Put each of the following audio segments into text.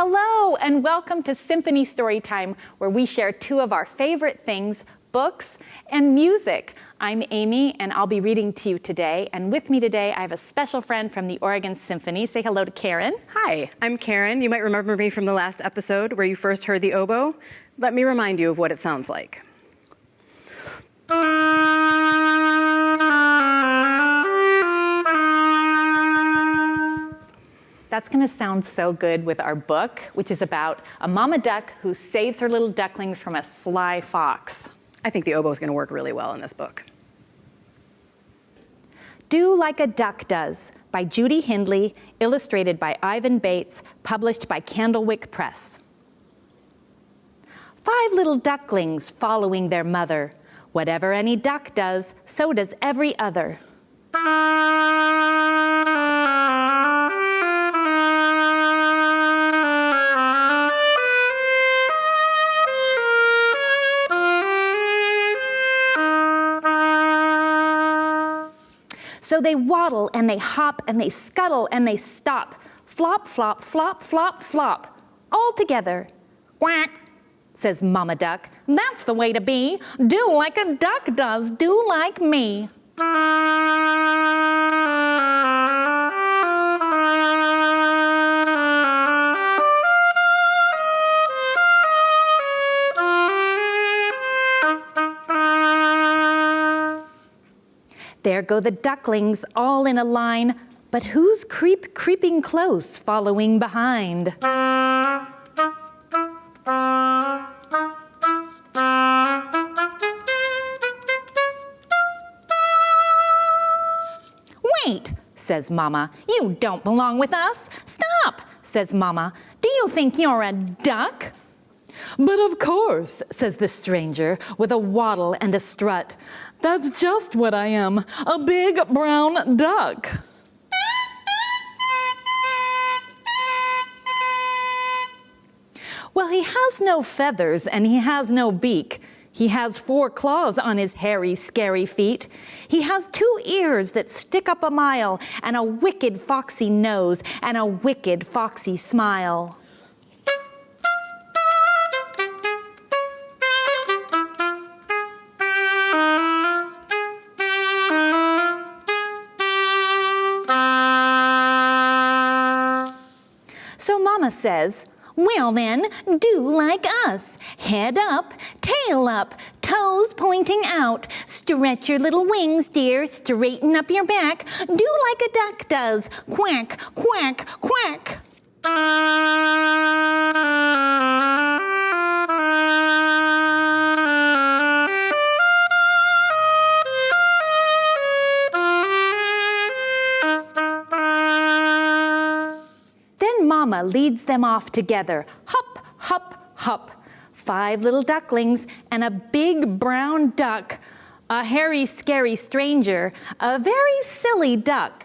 Hello, and welcome to Symphony Storytime, where we share two of our favorite things, books and music. I'm Amy, and I'll be reading to you today. And with me today, I have a special friend from the Oregon Symphony. Say hello to Karen. Hi, I'm Karen. You might remember me from the last episode where you first heard the oboe. Let me remind you of what it sounds like. That's going to sound so good with our book, which is about a mama duck who saves her little ducklings from a sly fox. I think the oboe is going to work really well in this book. Do Like a Duck Does by Judy Hindley, illustrated by Ivan Bates, published by Candlewick Press. 5 little ducklings following their mother. Whatever any duck does, so does every other. So they waddle and they hop and they scuttle and they stop. Flop, flop, flop, flop, flop. All together. Quack, says Mama Duck. That's the way to be. Do like a duck does. Do like me. There go the ducklings all in a line, but who's creeping close, following behind? Wait, says Mama, you don't belong with us. Stop, says Mama. Do you think you're a duck? But of course, says the stranger, with a waddle and a strut. That's just what I am, a big brown duck. Well, he has no feathers and he has no beak. He has 4 claws on his hairy, scary feet. He has 2 ears that stick up a mile and a wicked foxy nose and a wicked foxy smile. So Mama says, well then, do like us. Head up, tail up, toes pointing out. Stretch your little wings, dear, straighten up your back. Do like a duck does. Quack, quack, quack. Mama leads them off together. Hop, hop, hop. 5 little ducklings and a big brown duck. A hairy, scary stranger. A very silly duck.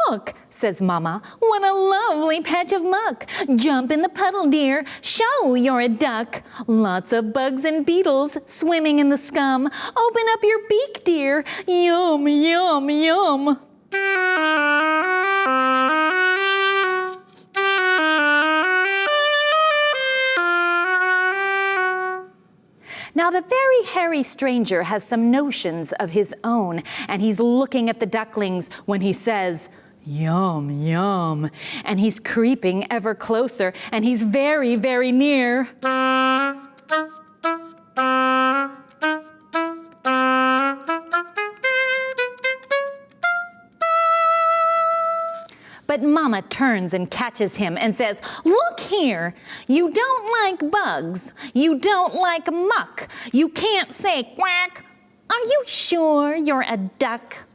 Look, says Mama, what a lovely patch of muck. Jump in the puddle, dear. Show you're a duck. Lots of bugs and beetles swimming in the scum. Open up your beak, dear. Yum, yum, yum. Now, the very hairy stranger has some notions of his own, and he's looking at the ducklings when he says, yum, yum. And he's creeping ever closer, and he's very, very near. But Mama turns and catches him and says, look here, you don't like bugs, you don't like muck, you can't say quack. Are you sure you're a duck?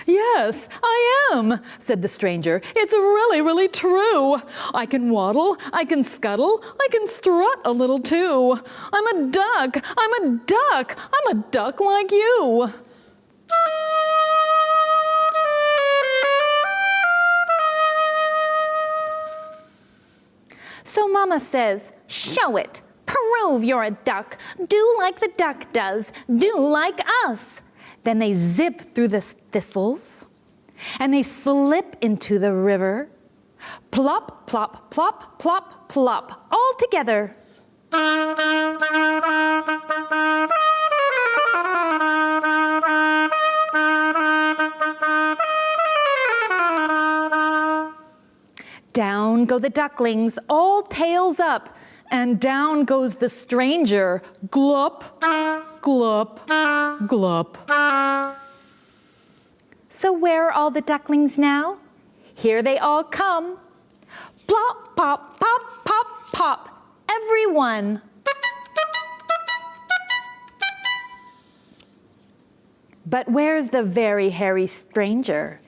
Yes, I am, said the stranger. It's really, really true. I can waddle, I can scuttle, I can strut a little too. I'm a duck, I'm a duck, I'm a duck like you. So Mama says, show it. Prove you're a duck. Do like the duck does. Do like us. Then they zip through the thistles, and they slip into the river. Plop, plop, plop, plop, plop, all together. Down go the ducklings, all tails up, and down goes the stranger. Glup, glup, glup. So where are all the ducklings now? Here they all come. Plop, pop, pop, pop, pop, everyone. But where's the very hairy stranger?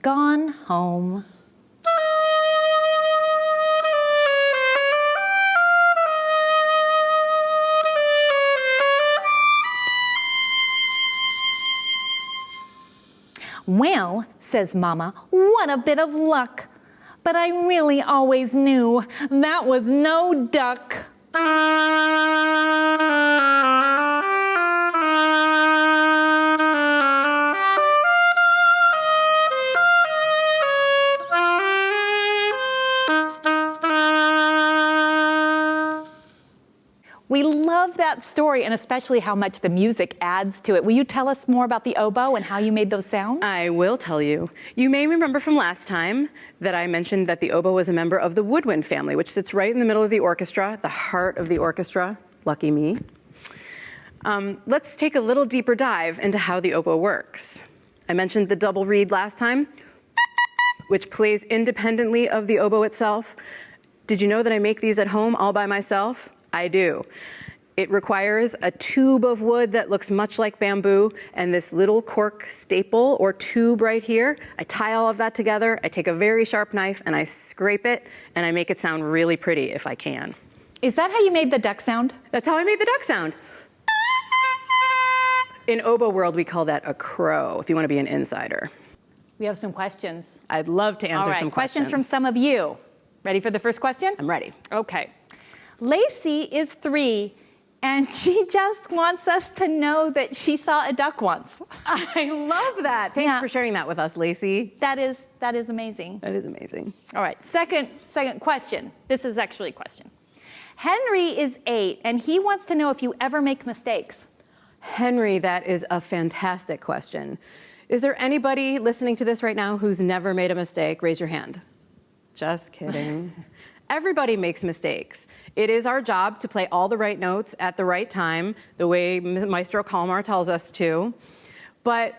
Gone home. Well, says Mama, what a bit of luck. But I really always knew that was no duck. We love that story, and especially how much the music adds to it. Will you tell us more about the oboe and how you made those sounds? I will tell you. You may remember from last time that I mentioned that the oboe was a member of the woodwind family, which sits right in the middle of the orchestra, the heart of the orchestra. Lucky me. Let's take a little deeper dive into how the oboe works. I mentioned the double reed last time, which plays independently of the oboe itself. Did you know that I make these at home all by myself? I do. It requires a tube of wood that looks much like bamboo and this little cork staple or tube right here. I tie all of that together. I take a very sharp knife and I scrape it and I make it sound really pretty if I can. Is that how you made the duck sound? That's how I made the duck sound. In oboe world, we call that a crow, if you want to be an insider. We have some questions. I'd love to answer some questions from some of you. Ready for the first question? I'm ready. Okay. Lacey is 3, and she just wants us to know that she saw a duck once. I love that. Thanks for sharing that with us, Lacey. That is amazing. That is amazing. All right, second question. This is actually a question. Henry is 8, and he wants to know if you ever make mistakes. Henry, that is a fantastic question. Is there anybody listening to this right now who's never made a mistake? Raise your hand. Just kidding. Everybody makes mistakes. It is our job to play all the right notes at the right time, the way Maestro Kalmar tells us to. But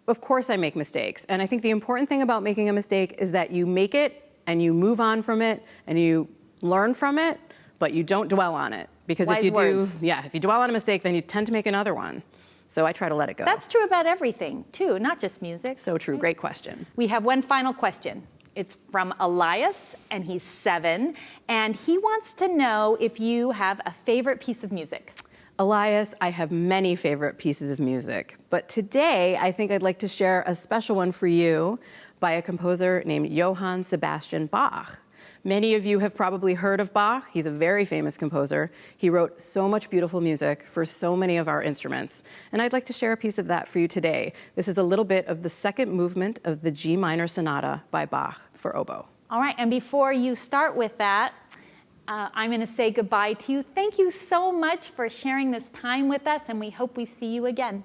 of course I make mistakes. And I think the important thing about making a mistake is that you make it and you move on from it and you learn from it, but you don't dwell on it. Because if you dwell on a mistake, then you tend to make another one. So I try to let it go. That's true about everything, too, not just music. So true. Great question. We have one final question. It's from Elias, and he's 7, and he wants to know if you have a favorite piece of music. Elias, I have many favorite pieces of music, but today I think I'd like to share a special one for you by a composer named Johann Sebastian Bach. Many of you have probably heard of Bach. He's a very famous composer. He wrote so much beautiful music for so many of our instruments. And I'd like to share a piece of that for you today. This is a little bit of the second movement of the G minor sonata by Bach for oboe. All right, and before you start with that, I'm going to say goodbye to you. Thank you so much for sharing this time with us, and we hope we see you again.